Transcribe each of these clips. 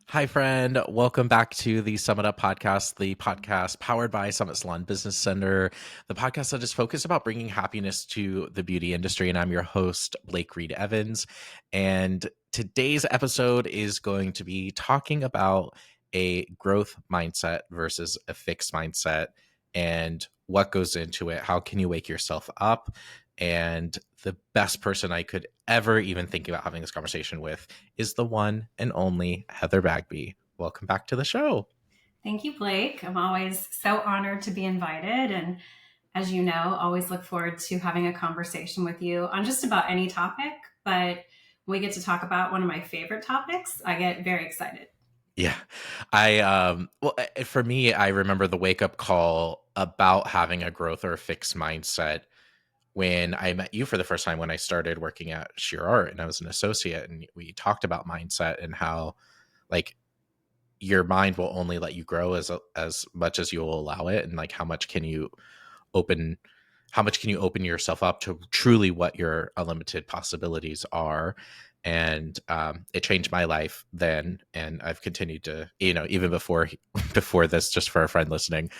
Hi, friend. Welcome back to the Summit Up podcast, the podcast powered by Summit Salon Business Center, the podcast that is focused about bringing happiness to the beauty industry. And I'm your host, Blake Reid Evans. And today's episode is going to be talking about a growth mindset versus a fixed mindset and what goes into it. How can you wake yourself up? And the best person I could ever even think about having this conversation with is the one and only Heather Bagby. Welcome back to the show. Thank you, Blake. I'm always so honored to be invited. And as you know, always look forward to having a conversation with you on just about any topic. But when we get to talk about one of my favorite topics, I get very excited. Yeah. For me, I remember the wake up call about having a growth or a fixed mindset when I met you for the first time when I started working at Sheer Art and I was an associate, and we talked about mindset and how like your mind will only let you grow as much as you will allow it, and like open how much can you open yourself up to truly what your unlimited possibilities are. And it changed my life then, and I've continued to, even before this, just for a friend listening,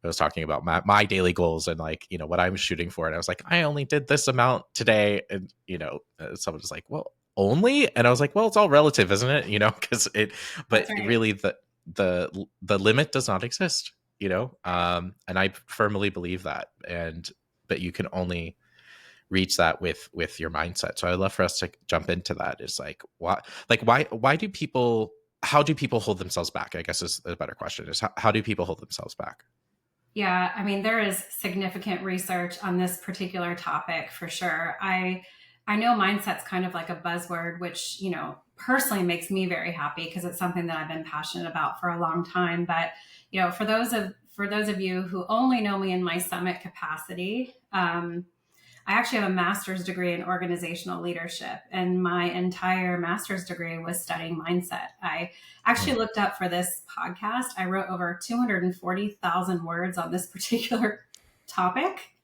I was talking about my daily goals and like, what I'm shooting for. And I was like, I only did this amount today. And, someone was like, well, only? And I was like, well, it's all relative, isn't it? Because but That's right. really the limit does not exist, and I firmly believe that. But you can only reach that with your mindset. So I'd love for us to jump into that. Is why do people, how do people hold themselves back? I guess is a better question, is how do people hold themselves back? Yeah, I mean, there is significant research on this particular topic for sure. I know mindset's kind of like a buzzword, which, personally makes me very happy because it's something that I've been passionate about for a long time. But, for those of you who only know me in my summit capacity, I actually have a master's degree in organizational leadership, and my entire master's degree was studying mindset. I actually looked up for this podcast. I wrote over 240,000 words on this particular topic,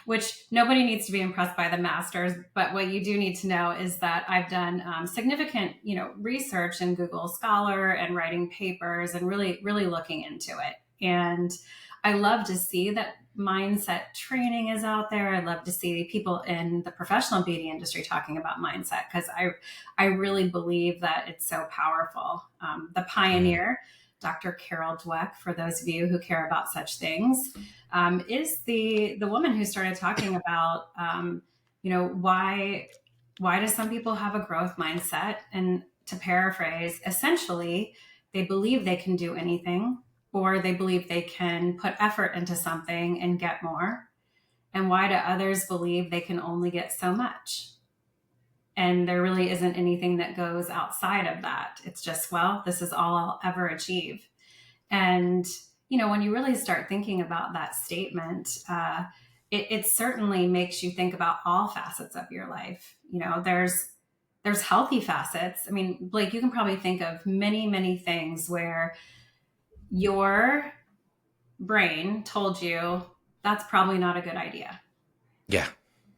which nobody needs to be impressed by the master's. But what you do need to know is that I've done significant, research in Google Scholar and writing papers and really, really looking into it. And I love to see that mindset training is out there. I love to see people in the professional beauty industry talking about mindset because I really believe that it's so powerful. The pioneer, Dr. Carol Dweck, for those of you who care about such things, is the woman who started talking about, why do some people have a growth mindset? And to paraphrase, essentially, they believe they can do anything, or they believe they can put effort into something and get more. And why do others believe they can only get so much? And there really isn't anything that goes outside of that. It's just, well, this is all I'll ever achieve. And, when you really start thinking about that statement, it certainly makes you think about all facets of your life. There's healthy facets. I mean, Blake, you can probably think of many, many things where your brain told you that's probably not a good idea. Yeah,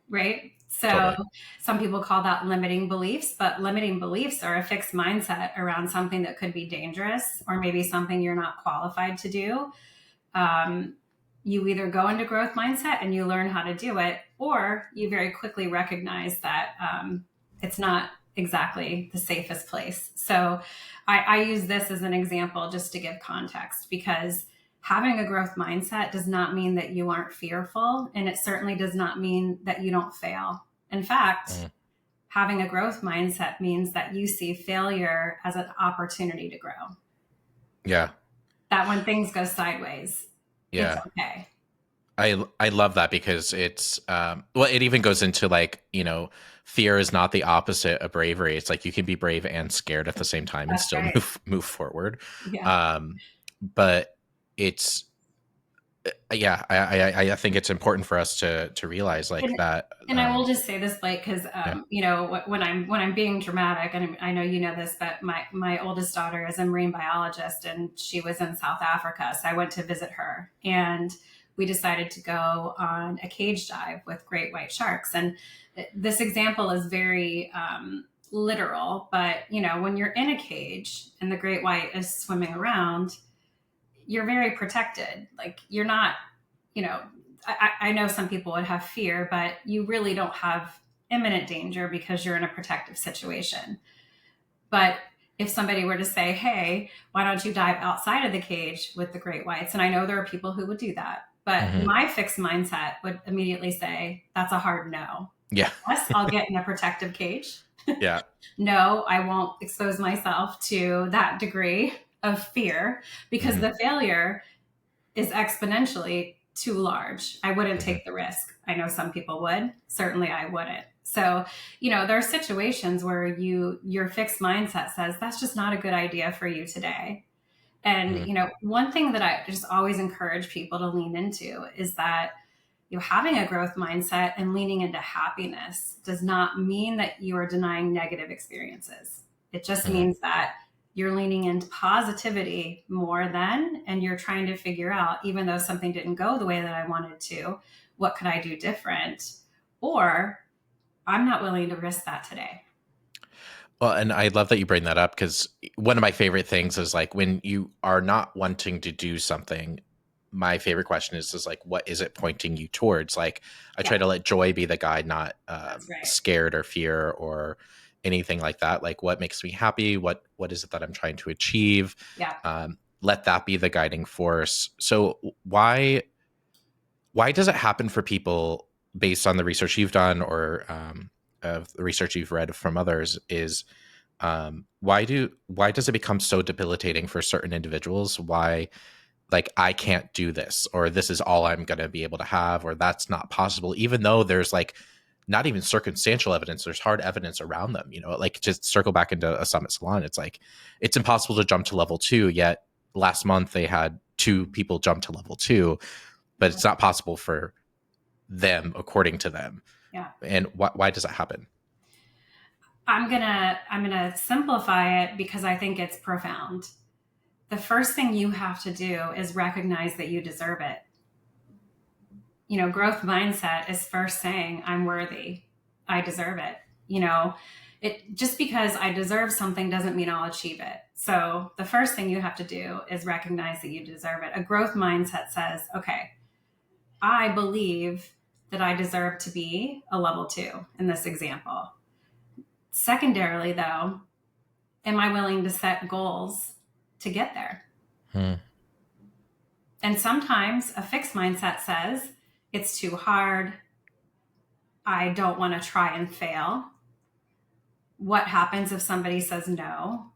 Right? So totally. some people call that limiting beliefs, but limiting beliefs are a fixed mindset around something that could be dangerous or maybe something you're not qualified to do. You either go into growth mindset and you learn how to do it, or you very quickly recognize that it's not exactly the safest place. So I use this as an example just to give context, because having a growth mindset does not mean that you aren't fearful, and it certainly does not mean that you don't fail. In fact, having a growth mindset means that you see failure as an opportunity to grow. Yeah. That when things go sideways, it's Yeah. okay. I love that because it's it even goes into like, fear is not the opposite of bravery. It's like you can be brave and scared at the same time and That's still right. move forward. Yeah. But it's yeah, I think it's important for us to realize like And, that. and I will just say this, Blake, because Yeah. when I'm being dramatic, and I know you know this, but my oldest daughter is a marine biologist, and she was in South Africa, so I went to visit her, and we decided to go on a cage dive with great white sharks. And this example is very literal, but when you're in a cage and the great white is swimming around, you're very protected. Like you're not, you know, I know some people would have fear, but you really don't have imminent danger because you're in a protective situation. But if somebody were to say, hey, why don't you dive outside of the cage with the great whites? And I know there are people who would do that, but Hmm. my fixed mindset would immediately say, that's a hard no. Yeah. Yes, I'll get in a protective cage. Yeah. No, I won't expose myself to that degree of fear because Hmm. the failure is exponentially too large. I wouldn't Hmm. take the risk. I know some people would. Certainly I wouldn't. So, there are situations where your fixed mindset says that's just not a good idea for you today. And, Hmm. one thing that I just always encourage people to lean into is that having a growth mindset and leaning into happiness does not mean that you are denying negative experiences. It just Hmm. means that you're leaning into positivity more than, and you're trying to figure out, even though something didn't go the way that I wanted to, what could I do different? Or I'm not willing to risk that today. Well, and I love that you bring that up because one of my favorite things is like when you are not wanting to do something, my favorite question is like, what is it pointing you towards? Like, I Yeah, try to let joy be the guide, not that's right. scared or fear or anything like that. Like, what makes me happy? What is it that I'm trying to achieve? Yeah. Let that be the guiding force. So, why does it happen for people based on the research you've done or of the research you've read from others? Is why does it become so debilitating for certain individuals? Why, like, I can't do this, or this is all I'm going to be able to have, or that's not possible, even though there's like not even circumstantial evidence, there's hard evidence around them. Like, just circle back into a Summit Salon, it's like it's impossible to jump to level 2, yet last month they had 2 people jump to level 2, but it's not possible for them according to them. Yeah. And why does that happen? I'm gonna simplify it because I think it's profound. The first thing you have to do is recognize that you deserve it. Growth mindset is first saying, I'm worthy. I deserve it. It just because I deserve something doesn't mean I'll achieve it. So the first thing you have to do is recognize that you deserve it. A growth mindset says, okay, I believe that I deserve to be a level 2 in this example. Secondarily, though, am I willing to set goals to get there? Hmm. And sometimes a fixed mindset says it's too hard. I don't want to try and fail. What happens if somebody says no?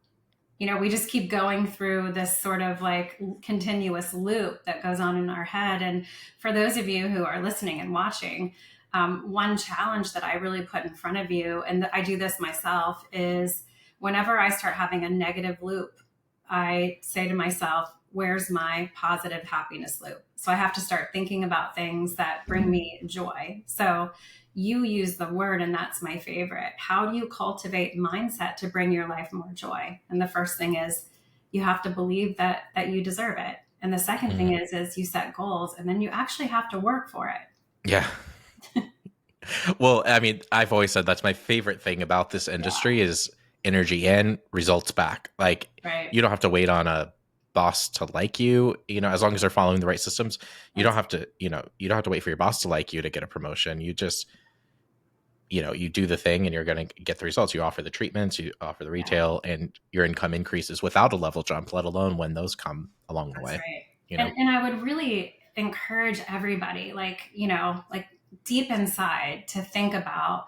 We just keep going through this sort of like continuous loop that goes on in our head. And for those of you who are listening and watching, one challenge that I really put in front of you, and I do this myself, is whenever I start having a negative loop, I say to myself, where's my positive happiness loop? So I have to start thinking about things that bring me joy. So you use the word, and that's my favorite. How do you cultivate mindset to bring your life more joy? And the first thing is you have to believe that you deserve it. And the second Hmm. thing is you set goals, and then you actually have to work for it. Yeah. Well, I mean, I've always said that's my favorite thing about this Yeah, industry is energy in, results back. Like, right. you don't have to wait on a boss to like you, as long as they're following the right systems. You don't That's have to, you don't have to wait for your boss to like you to get a promotion. You just, you do the thing and you're going to get the results. You offer the treatments, you offer the yeah. retail, and your income increases without a level jump, let alone when those come along the That's way, right. you And know? and I would really encourage everybody, like, like deep inside to think about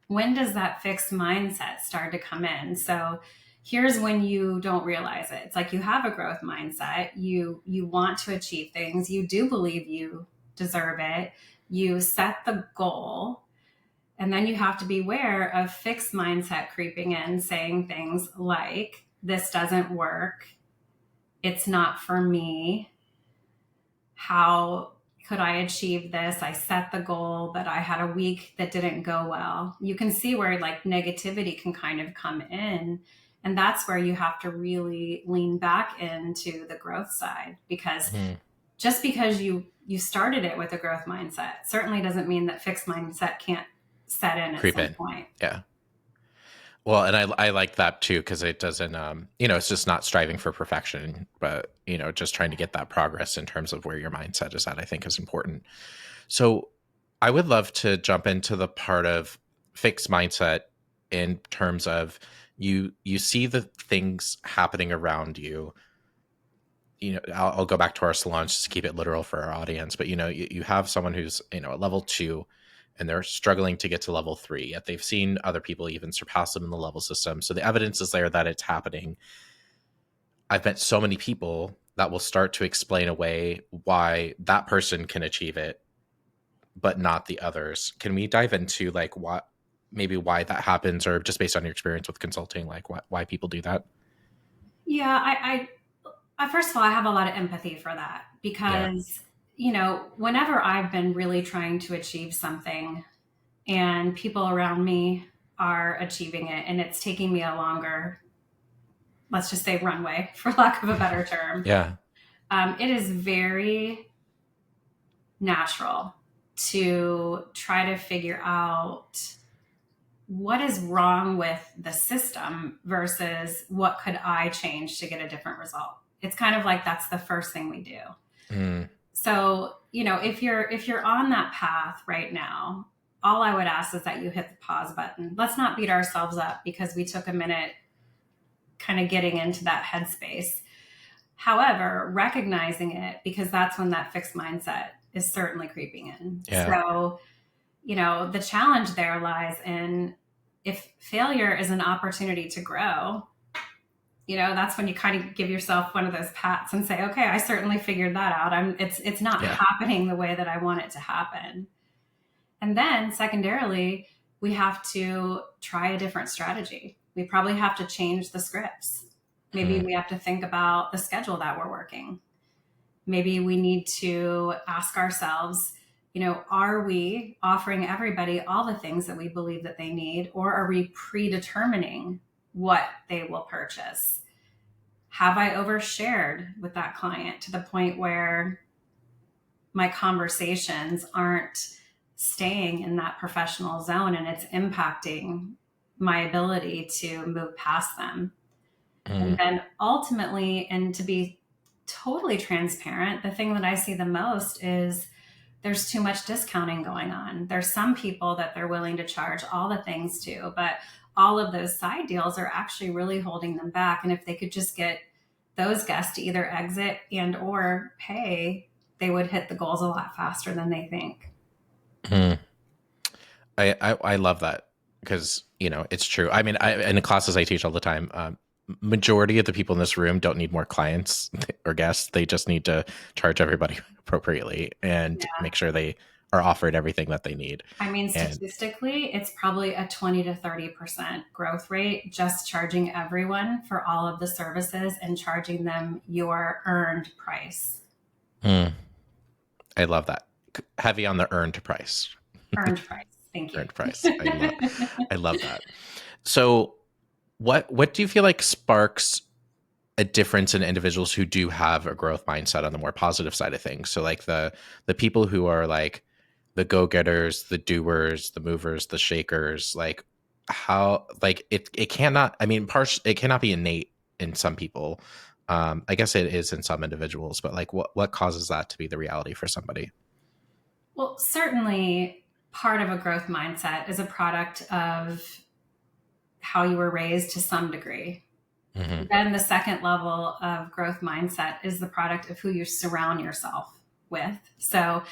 when does that fixed mindset start to come in? So here's when you don't realize it. It's like you have a growth mindset, you want to achieve things, you do believe you deserve it, you set the goal, and then you have to be aware of fixed mindset creeping in, saying things like, this doesn't work, it's not for me, how could I achieve this? I set the goal, but I had a week that didn't go well. You can see where like negativity can kind of come in. And that's where you have to really lean back into the growth side, because Mhm. just because you started it with a growth mindset certainly doesn't mean that fixed mindset can't set in at Creep some in. point. Yeah. Well, and I like that too, because it doesn't, it's just not striving for perfection, but, just trying to get that progress in terms of where your mindset is at, I think is important. So I would love to jump into the part of fixed mindset in terms of you see the things happening around you. I'll go back to our salons just to keep it literal for our audience, but you have someone who's at level 2 and they're struggling to get to level 3, yet they've seen other people even surpass them in the level system. So the evidence is there that it's happening. I've met so many people that will start to explain away why that person can achieve it but not the others. Can we dive into like why that happens, or just based on your experience with consulting, like why people do that? Yeah, first of all, I have a lot of empathy for that Yeah. because, whenever I've been really trying to achieve something and people around me are achieving it and it's taking me a longer, let's just say runway, for lack of a better term, Yeah. it is very natural to try to figure out what is wrong with the system versus what could I change to get a different result. It's kind of like that's the first thing we do. Mm, So, if you're on that path right now, all I would ask is that you hit the pause button. Let's not beat ourselves up because we took a minute kind of getting into that headspace. However, recognizing it, because that's when that fixed mindset is certainly creeping in. yeah. So, the challenge there lies in, if failure is an opportunity to grow, that's when you kind of give yourself one of those pats and say, okay, I certainly figured that out. It's not Yeah. happening the way that I want it to happen. And then secondarily, we have to try a different strategy. We probably have to change the scripts. Maybe Mm, we have to think about the schedule that we're working. Maybe we need to ask ourselves, are we offering everybody all the things that we believe that they need, or are we predetermining what they will purchase? Have I overshared with that client to the point where my conversations aren't staying in that professional zone and it's impacting my ability to move past them? And mm, then ultimately, and to be totally transparent, the thing that I see the most is there's too much discounting going on. There's some people that they're willing to charge all the things to, but all of those side deals are actually really holding them back. And if they could just get those guests to either exit and or pay, they would hit the goals a lot faster than they think. mm. I love that because it's true. I mean, in the classes I teach all the time, majority of the people in this room don't need more clients or guests. They just need to charge everybody appropriately and Yeah. make sure they are offered everything that they need. I mean, And statistically, it's probably a 20 to 30% growth rate just charging everyone for all of the services and charging them your earned price. mm, I love that. Heavy on the earned price. Earned price. Thank you. Earned price. I love that. So what do you feel like sparks a difference in individuals who do have a growth mindset on the more positive side of things? So like the people who are like the go-getters, the doers, the movers, the shakers, like how like it cannot, I mean, it cannot be innate in some people. I guess it is in some individuals, but like what causes that to be the reality for somebody? Well, certainly part of a growth mindset is a product of how you were raised to some degree. Hmm. Then the second level of growth mindset is the product of who you surround yourself with. So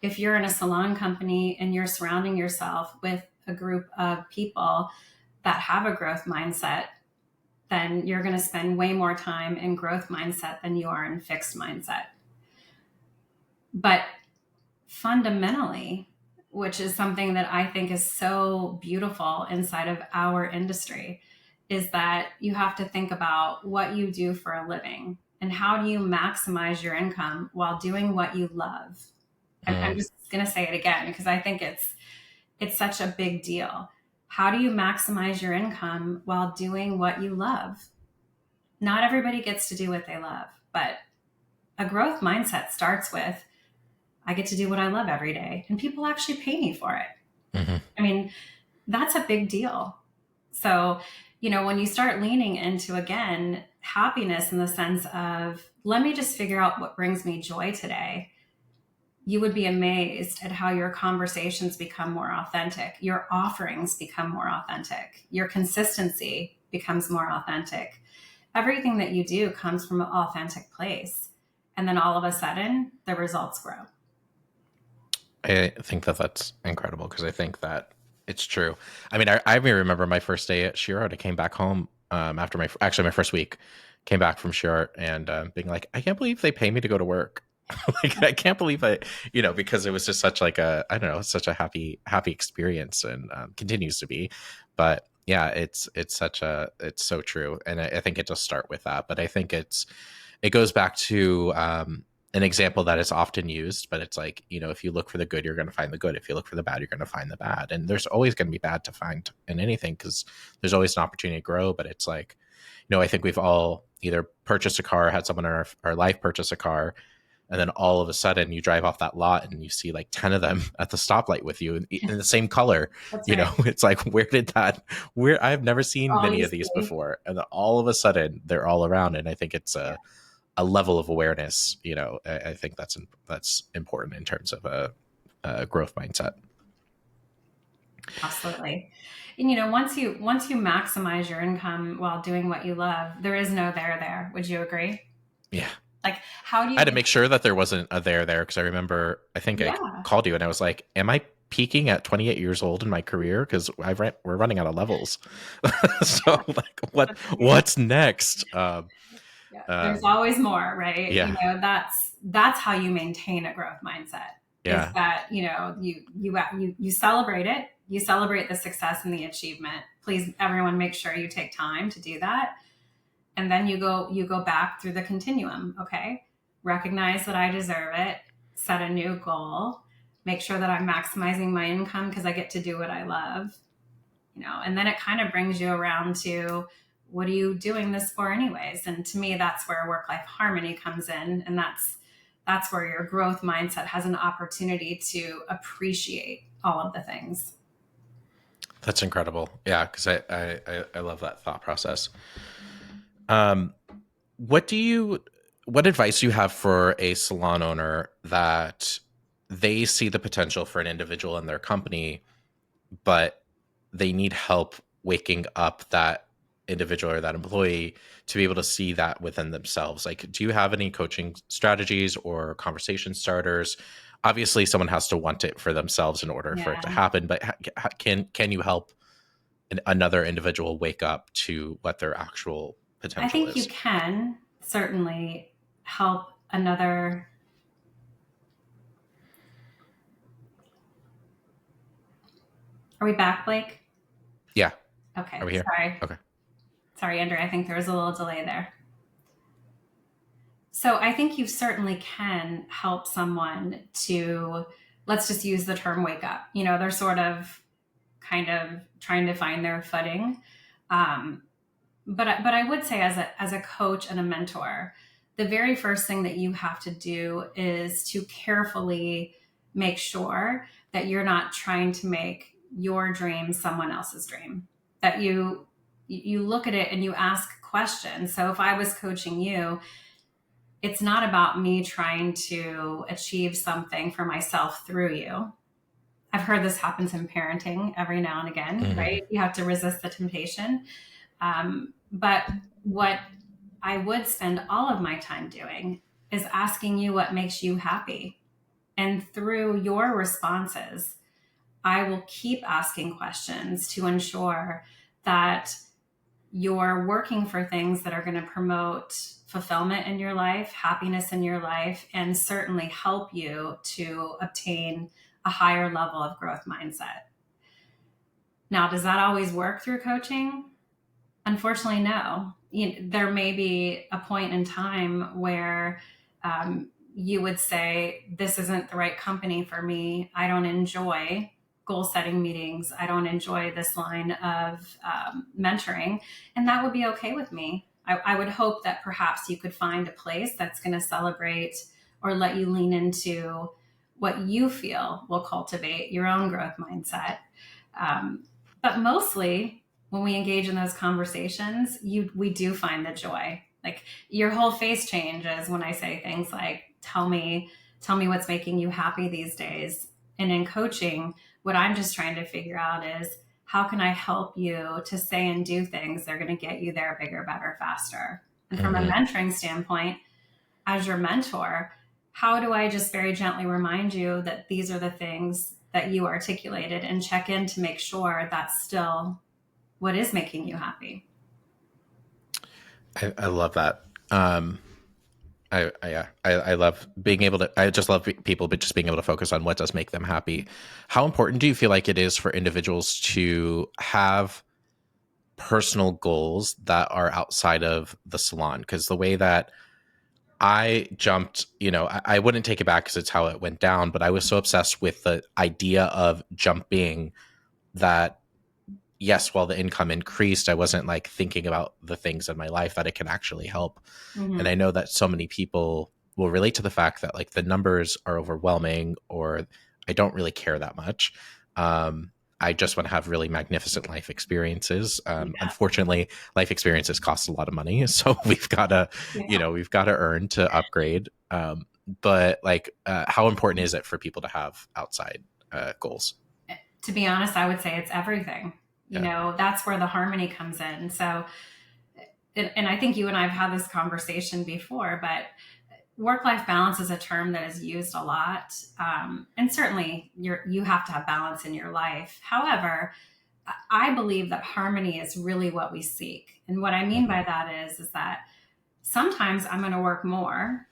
if you're in a salon company and you're surrounding yourself with a group of people that have a growth mindset, then you're going to spend way more time in growth mindset than you are in fixed mindset. But fundamentally, which is something that I think is so beautiful inside of our industry, is that you have to think about what you do for a living and how do you maximize your income while doing what you love. I'm Mm, just going to say it again because I think it's such a big deal. How do you maximize your income while doing what you love? Not everybody gets to do what they love, but a growth mindset starts with, I get to do what I love every day, and people actually pay me for it. hmm. I mean, that's a big deal. So, when you start leaning into, again, happiness in the sense of, let me just figure out what brings me joy today, you would be amazed at how your conversations become more authentic, your offerings become more authentic, your consistency becomes more authentic. Everything that you do comes from an authentic place. And then all of a sudden, the results grow. I think that that's incredible because I think that it's true. I mean, I even remember my first day at Sheer Art. I came back home after my first week, came back from Sheer Art and being like, I can't believe they pay me to go to work. Like, I can't believe because it was just such like a, I don't know, such a happy experience and continues to be. But yeah, it's so true. And I think it does start with that. But I think it goes back to an example that is often used, but it's like, if you look for the good, you're going to find the good. If you look for the bad, you're going to find the bad. And there's always going to be bad to find in anything because there's always an opportunity to grow. But it's like, I think we've all either purchased a car, had someone in our life purchase a car, and then all of a sudden you drive off that lot and you see like 10 of them at the stoplight with you in the same color. That's right. It's like, where I've never seen All many you of these see. before. And then all of a sudden they're all around. And I think it's a level of awareness, I think that's important in terms of a growth mindset. Absolutely. And once you maximize your income while doing what you love, there is no there. Would you agree? Yeah. Like, how do I you had to get? make sure that there wasn't a there because I remember, I think I Yeah. called you and I was like, am I peaking at 28 years old in my career? Because we're running out of levels. So like, what's next? Yeah, there's Um, always more, right? yeah. That's how you maintain a growth mindset. Is Yeah. that you celebrate it, you celebrate the success and the achievement. Please, everyone, make sure you take time to do that, and then you go back through the continuum. Okay, recognize that I deserve it. Set a new goal. Make sure that I'm maximizing my income because I get to do what I love. And then it kind of brings you around to, what are you doing this for anyways? And to me, that's where work-life harmony comes in. And that's where your growth mindset has an opportunity to appreciate all of the things. That's incredible. Yeah. Cause I love that thought process. Um, what do you, what advice do you have for a salon owner that they see the potential for an individual in their company, but they need help waking up that individual or that employee to be able to see that within themselves? Like, do you have any coaching strategies or conversation starters? Obviously, someone has to want it for themselves in order for it to Yeah. happen, but can you help another individual wake up to what their actual I potential think you is? can certainly help another. Are we back, Blake? Yeah. Are Okay. we here? Sorry. Okay. Sorry, Andrew. I think there was a little delay there. So I think you certainly can help someone to, let's just use the term wake up. They're sort of kind of trying to find their footing. Um, but I would say, as a coach and a mentor, the very first thing that you have to do is to carefully make sure that you're not trying to make your dream someone else's dream. That you look at it and you ask questions. So if I was coaching you, it's not about me trying to achieve something for myself through you. I've heard this happens in parenting every now and again, Hmm. right? You have to resist the temptation. But what I would spend all of my time doing is asking you what makes you happy. And through your responses, I will keep asking questions to ensure that you're working for things that are going to promote fulfillment in your life, happiness in your life, and certainly help you to obtain a higher level of growth mindset. Now, does that always work through coaching? Unfortunately, no. There may be a point in time where you would say, this isn't the right company for me. I don't enjoy goal setting meetings. I don't enjoy this line of mentoring. And that would be okay with me. I would hope that perhaps you could find a place that's going to celebrate or let you lean into what you feel will cultivate your own growth mindset. But mostly, when we engage in those conversations, we do find the joy. Like your whole face changes when I say things like, tell me what's making you happy these days. And in coaching, what I'm just trying to figure out is how can I help you to say and do things that are going to get you there bigger, better, faster. And from a Hmm. mentoring standpoint, as your mentor, how do I just very gently remind you that these are the things that you articulated and check in to make sure that's still what is making you happy? I love that. Yeah, I love being able to, I just love people, but just being able to focus on what does make them happy. How important do you feel like it is for individuals to have personal goals that are outside of the salon? Because the way that I jumped, I wouldn't take it back because it's how it went down, but I was so obsessed with the idea of jumping that yes, while the income increased, I wasn't like thinking about the things in my life that it can actually help. And I Mm-hmm. know that so many people will relate to the fact that like the numbers are overwhelming or I don't really care that much. I just want to have really magnificent life experiences. Yeah. Unfortunately, life experiences cost a lot of money. So Yeah. we've got to earn to upgrade. But like, how important is it for people to have outside goals? To be honest, I would say it's everything. Yeah. That's where the harmony comes in. So, and I think you and I have had this conversation before, but work life balance is a term that is used a lot. And certainly you have to have balance in your life. However, I believe that harmony is really what we seek. And what I mean Hmm. by that is that sometimes I'm going to work more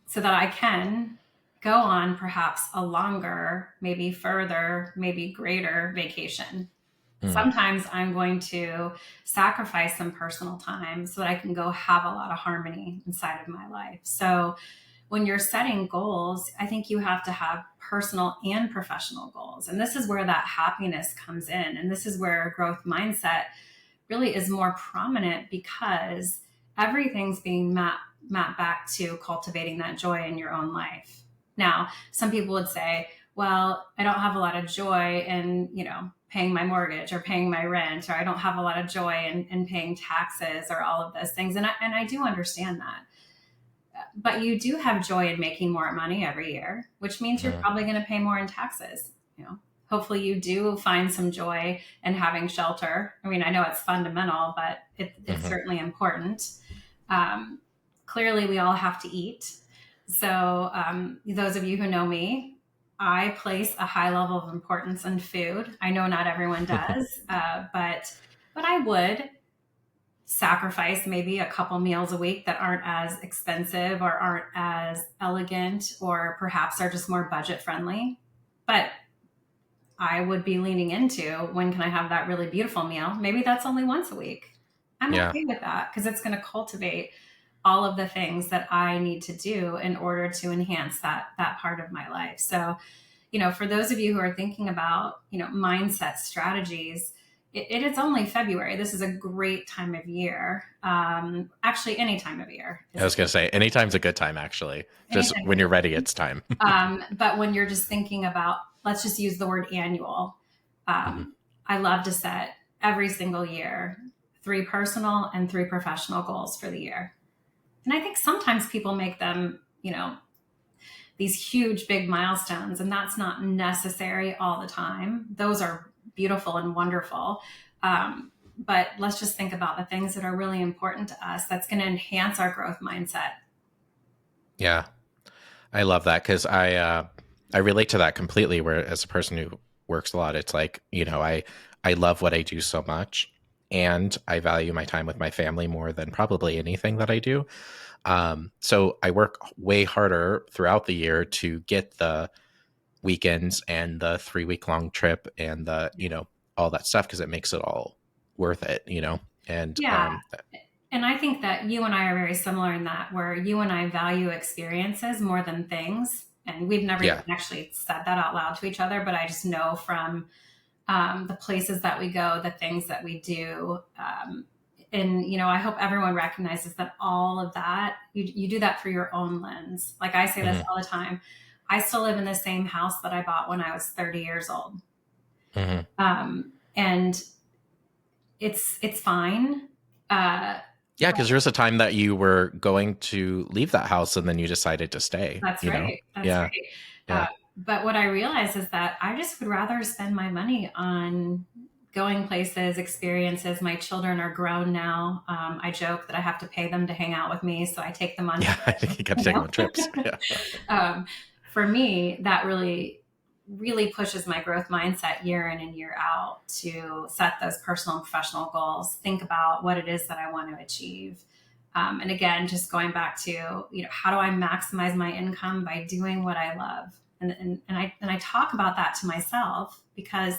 so that I can go on perhaps a longer, maybe further, maybe greater vacation. Hmm. Sometimes I'm going to sacrifice some personal time so that I can go have a lot of harmony inside of my life. So when you're setting goals, I think you have to have personal and professional goals. And this is where that happiness comes in. And this is where growth mindset really is more prominent because everything's being mapped back to cultivating that joy in your own life. Now, some people would say, well, I don't have a lot of joy in, paying my mortgage or paying my rent, or I don't have a lot of joy in paying taxes or all of those things. And I do understand that. But you do have joy in making more money every year, which means you're Hmm. probably going to pay more in taxes. Hopefully you do find some joy in having shelter. I mean, I know it's fundamental, but it's Hmm. certainly important. Um, Clearly, we all have to eat. So, those of you who know me, I place a high level of importance on food. I know not everyone does, but I would sacrifice maybe a couple meals a week that aren't as expensive or aren't as elegant or perhaps are just more budget friendly. But I would be leaning into when can I have that really beautiful meal? Maybe that's only once a week. I'm Yeah. okay with that because it's going to cultivate all of the things that I need to do in order to enhance that part of my life. So, for those of you who are thinking about, mindset strategies, it is only February. This is a great time of year. Actually, any time of year I is a was going to great say, anytime's a good time, actually. Just anytime. when you're ready, it's time. But when you're just thinking about, let's just use the word annual. Hmm. I love to set every single year 3 personal and 3 professional goals for the year. And I think sometimes people make them, these huge, big milestones, and that's not necessary all the time. Those are beautiful and wonderful. But let's just think about the things that are really important to us that's going to enhance our growth mindset. Yeah. I love that because I relate to that completely. Where as a person who works a lot, it's like I love what I do so much, and I value my time with my family more than probably anything that I do. So I work way harder throughout the year to get the weekends and the 3 week long trip and the all that stuff because it makes it all worth it. And Yeah. And I think that you and I are very similar in that, where you and I value experiences more than things. And we've never even yeah. actually said that out loud to each other, but I just know from the places that we go, the things that we do. And, I hope everyone recognizes that all of that, you do that for your own lens. Like I say this Hmm. all the time. I still live in the same house that I bought when I was 30 years old. Hmm. And it's fine. Uh, Yeah, because there's a time that you were going to leave that house and then you decided to stay, That's you know? right. That's Yeah. right. Yeah. But what I realize is that I just would rather spend my money on going places, experiences. My children are grown now. I joke that I have to pay them to hang out with me, so I take them on Yeah. I trips. think you got to You take them on trips. know, Yeah. um, for me, that really pushes my growth mindset year in and year out to set those personal and professional goals. Think about what it is that I want to achieve. And again, just going back to, how do I maximize my income by doing what I love? And I talk about that to myself because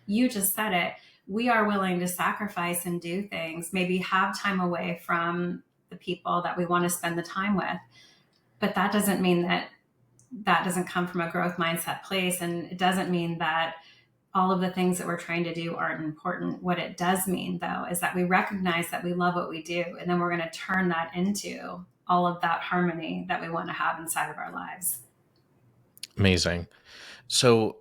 you just said it. We are willing to sacrifice and do things, maybe have time away from the people that we want to spend the time with. But that doesn't mean that doesn't come from a growth mindset place. And it doesn't mean that all of the things that we're trying to do aren't important. What it does mean, though, is that we recognize that we love what we do, and then we're going to turn that into all of that harmony that we want to have inside of our lives. Amazing. So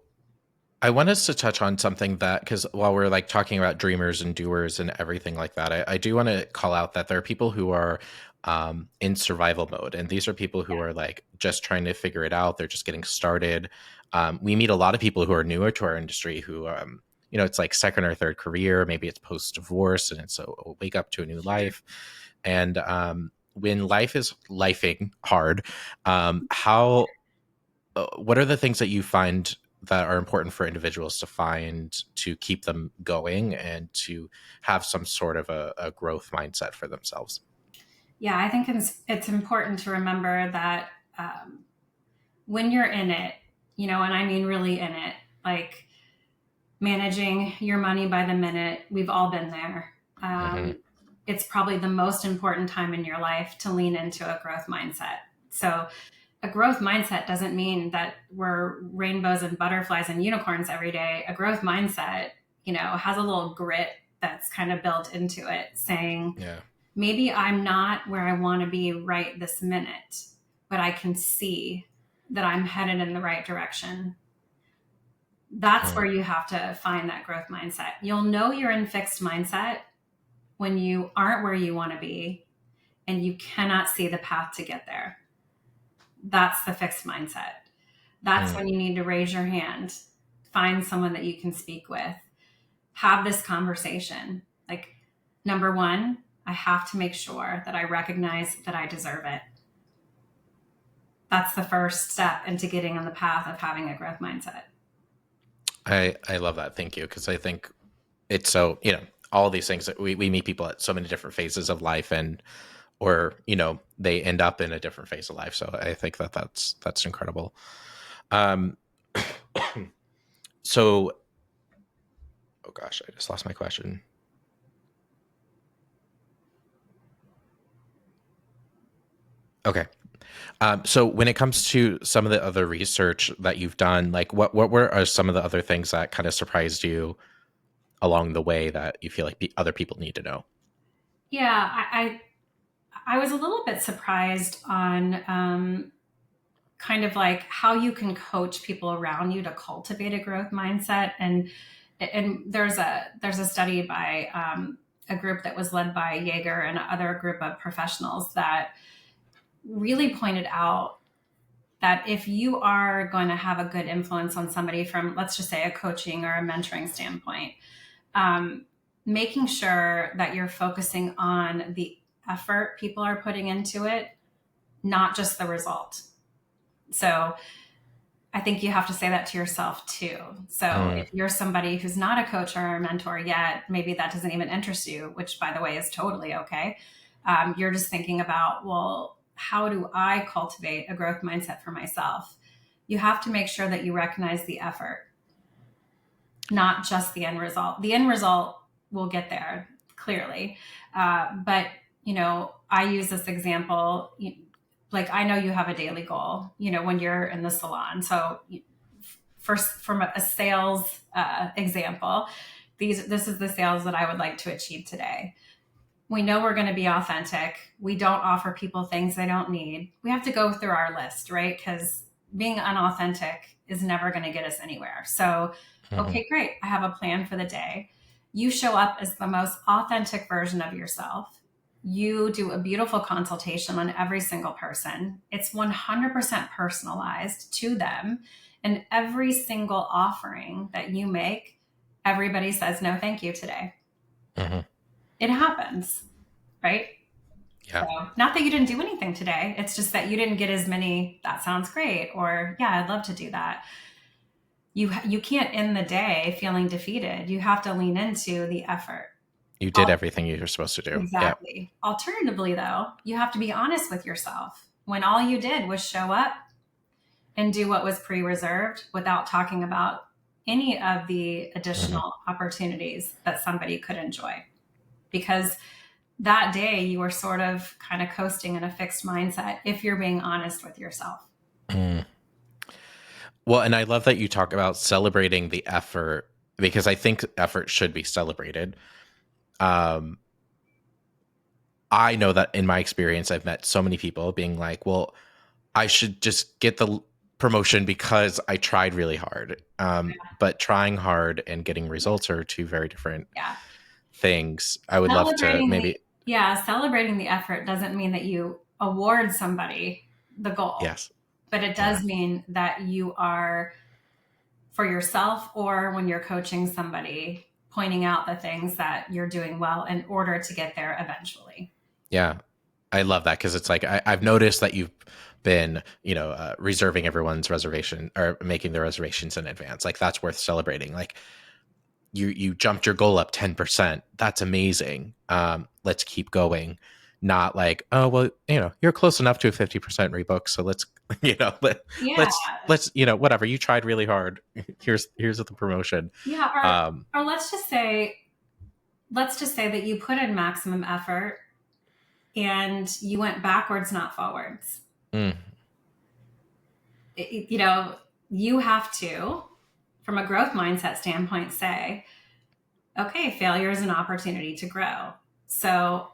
I want us to touch on something that, because while we're like talking about dreamers and doers and everything like that, I do want to call out that there are people who are in survival mode. And these are people who are like just trying to figure it out. They're just getting started. We meet a lot of people who are newer to our industry who, it's like second or third career, maybe it's post divorce and it's a wake up to a new life. And when life is lifing hard, how what are the things that you find that are important for individuals to find to keep them going and to have some sort of a growth mindset for themselves? Yeah, I think it's important to remember that when you're in it, and I mean really in it, like managing your money by the minute, we've all been there. Hmm. It's probably the most important time in your life to lean into a growth mindset. So, a growth mindset doesn't mean that we're rainbows and butterflies and unicorns every day. A growth mindset, has a little grit that's kind of built into it, saying, Yeah. maybe I'm not where I want to be right this minute, but I can see that I'm headed in the right direction. That's Mm, where you have to find that growth mindset. You'll know you're in fixed mindset when you aren't where you want to be and you cannot see the path to get there. That's the fixed mindset. That's mm. when you need to raise your hand, find someone that you can speak with, have this conversation. Like, number one, I have to make sure that I recognize that I deserve it. That's the first step into getting on the path of having a growth mindset. I love that. Thank you. Because I think it's so, all these things that we meet people at so many different phases of life and, or, they end up in a different phase of life. So I think that that's incredible. Um, so, oh gosh, I just lost my question. Okay. So when it comes to some of the other research that you've done, like what were are some of the other things that kind of surprised you along the way that you feel like other people need to know? Yeah, I was a little bit surprised on kind of like how you can coach people around you to cultivate a growth mindset. And there's a study by a group that was led by Jaeger and other group of professionals that really pointed out that if you are going to have a good influence on somebody from, let's just say, a coaching or a mentoring standpoint, um, making sure that you're focusing on the effort people are putting into it, not just the result. So I think you have to say that to yourself too. So Mm, if you're somebody who's not a coach or a mentor yet, maybe that doesn't even interest you, which by the way is totally okay. You're just thinking about, well, how do I cultivate a growth mindset for myself? You have to make sure that you recognize the effort, not just the end result. The end result will get there clearly. But, I use this example. Like, I know you have a daily goal, when you're in the salon. So, first, from a sales example, this is the sales that I would like to achieve today. We know we're going to be authentic. We don't offer people things they don't need. We have to go through our list, right? Because being unauthentic is never going to get us anywhere. So, mhm. okay, great. I have a plan for the day. You show up as the most authentic version of yourself. You do a beautiful consultation on every single person. It's 100% personalized to them. And every single offering that you make, everybody says, no, thank you today. Mm-hmm. It happens, right? Yeah. So, not that you didn't do anything today. It's just that you didn't get as many, that sounds great, or yeah, I'd love to do that. You can't end the day feeling defeated. You have to lean into the effort. You did everything you were supposed to do. Yeah. Exactly. Alternatively, though, you have to be honest with yourself. When all you did was show up and do what was pre-reserved without talking about any of the additional opportunities that somebody could enjoy. Because that day you were sort of kind of coasting in a fixed mindset if you're being honest with yourself. Mm. Well, and I love that you talk about celebrating the effort, because I think effort should be celebrated. I know that in my experience, I've met so many people being like, well, I should just get the promotion because I tried really hard. But trying hard and getting results are two very different things. I would love to maybe. Celebrating the effort doesn't mean that you award somebody the goal. Yes. But it does mean that you are, for yourself or when you're coaching somebody, pointing out the things that you're doing well in order to get there eventually. Yeah. I love that, because it's like I've noticed that you've been, reserving everyone's reservation or making the reservations in advance. Like, that's worth celebrating. Like, you jumped your goal up 10%. That's amazing. Let's keep going. Not like, oh, well, you're close enough to a 50% rebook. So let's, let's, whatever. You tried really hard. Here's the promotion. Yeah. Or let's just say that you put in maximum effort and you went backwards, not forwards. Mm. You have to, from a growth mindset standpoint, say, okay, failure is an opportunity to grow. So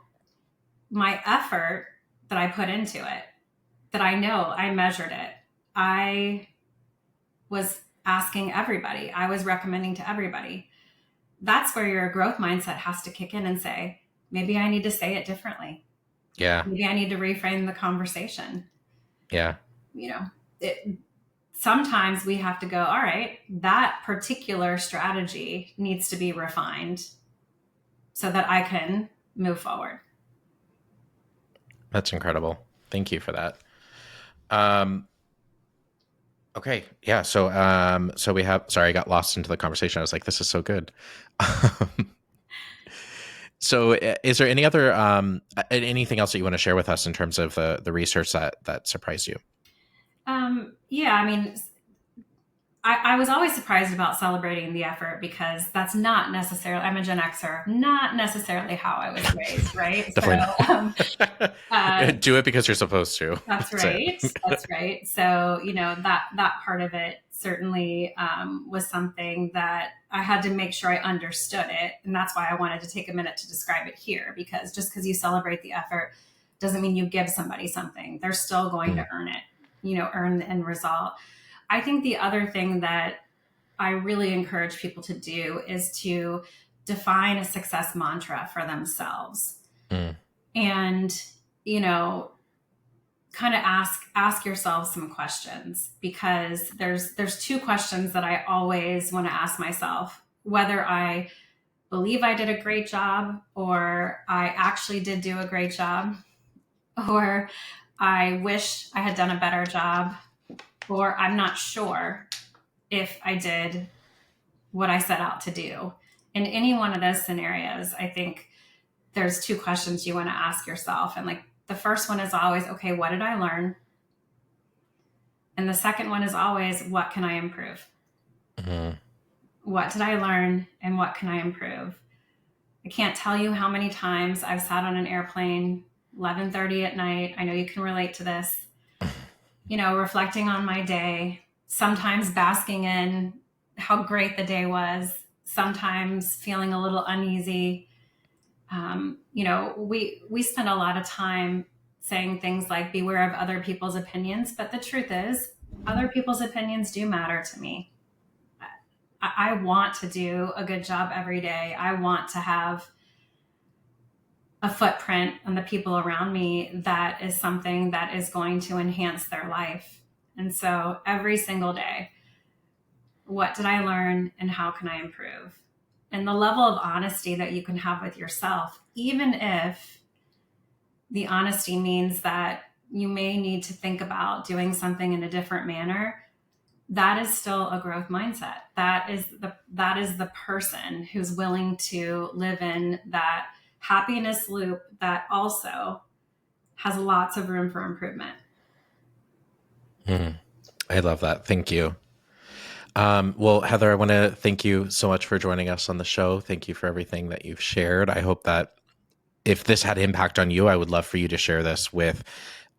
my effort that I put into it, that I know I measured it, I was asking everybody, I was recommending to everybody. That's where your growth mindset has to kick in and say, maybe I need to say it differently. Yeah. Maybe I need to reframe the conversation. Yeah. Sometimes we have to go, all right, that particular strategy needs to be refined so that I can move forward. That's incredible. Thank you for that. Okay. Yeah. So we have, sorry, I got lost into the conversation. I was like, this is so good. So is there any other, anything else that you want to share with us in terms of the research that surprised you? Yeah, I mean, I was always surprised about celebrating the effort, because that's not necessarily, I'm a Gen Xer, not necessarily how I was raised, right? Definitely. Do it because you're supposed to. That's right. That's right. So, that part of it certainly was something that I had to make sure I understood it. And that's why I wanted to take a minute to describe it here, because just because you celebrate the effort doesn't mean you give somebody something. They're still going to earn it, earn the end result. I think the other thing that I really encourage people to do is to define a success mantra for themselves. And, kind of ask yourself some questions, because there's two questions that I always want to ask myself: whether I believe I did a great job, or I actually did do a great job, or I wish I had done a better job, or I'm not sure if I did what I set out to do. In any one of those scenarios, I think there's two questions you want to ask yourself. And the first one is always, okay, what did I learn? And the second one is always, what can I improve? What did I learn and what can I improve? I can't tell you how many times I've sat on an airplane, 11:30 at night. I know you can relate to this. Reflecting on my day, sometimes basking in how great the day was, sometimes feeling a little uneasy. We spend a lot of time saying things like, beware of other people's opinions. But the truth is, other people's opinions do matter to me. I want to do a good job every day. I want to have a footprint on the people around me that is something that is going to enhance their life. And so every single day, what did I learn and how can I improve? And the level of honesty that you can have with yourself, even if the honesty means that you may need to think about doing something in a different manner, that is still a growth mindset. That is the person who's willing to live in that happiness loop that also has lots of room for improvement. I love that. Thank you. Well, Heather, I want to thank you so much for joining us on the show. Thank you for everything that you've shared. I hope that if this had impact on you, I would love for you to share this with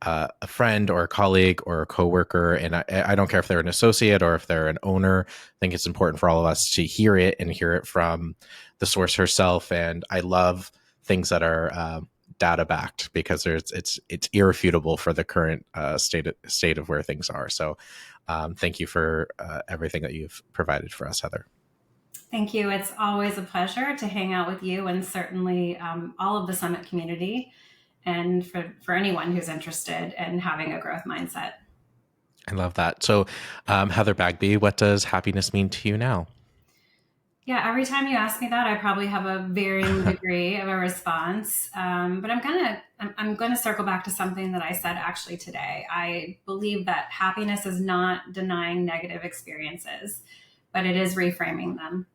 a friend or a colleague or a coworker. And I don't care if they're an associate or if they're an owner. I think it's important for all of us to hear it and hear it from the source herself. And I love things that are data backed because it's irrefutable for the current state of where things are. So thank you for everything that you've provided for us, Heather. Thank you. It's always a pleasure to hang out with you and certainly all of the Summit community and for anyone who's interested in having a growth mindset. I love that. So, Heather Bagby, what does happiness mean to you now? Yeah, every time you ask me that, I probably have a varying degree of a response. But I'm gonna circle back to something that I said actually today. I believe that happiness is not denying negative experiences, but it is reframing them.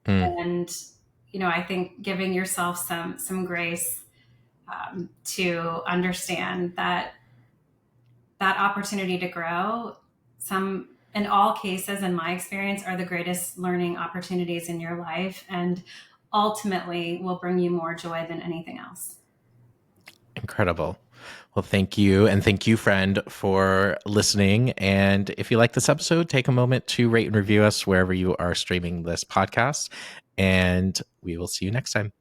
Mm, And I think giving yourself some grace to understand that that opportunity to grow, some in all cases in my experience, are the greatest learning opportunities in your life, and ultimately will bring you more joy than anything else. incredible. Well, thank you. And thank you, friend, for listening. And if you like this episode, take a moment to rate and review us wherever you are streaming this podcast. And we will see you next time.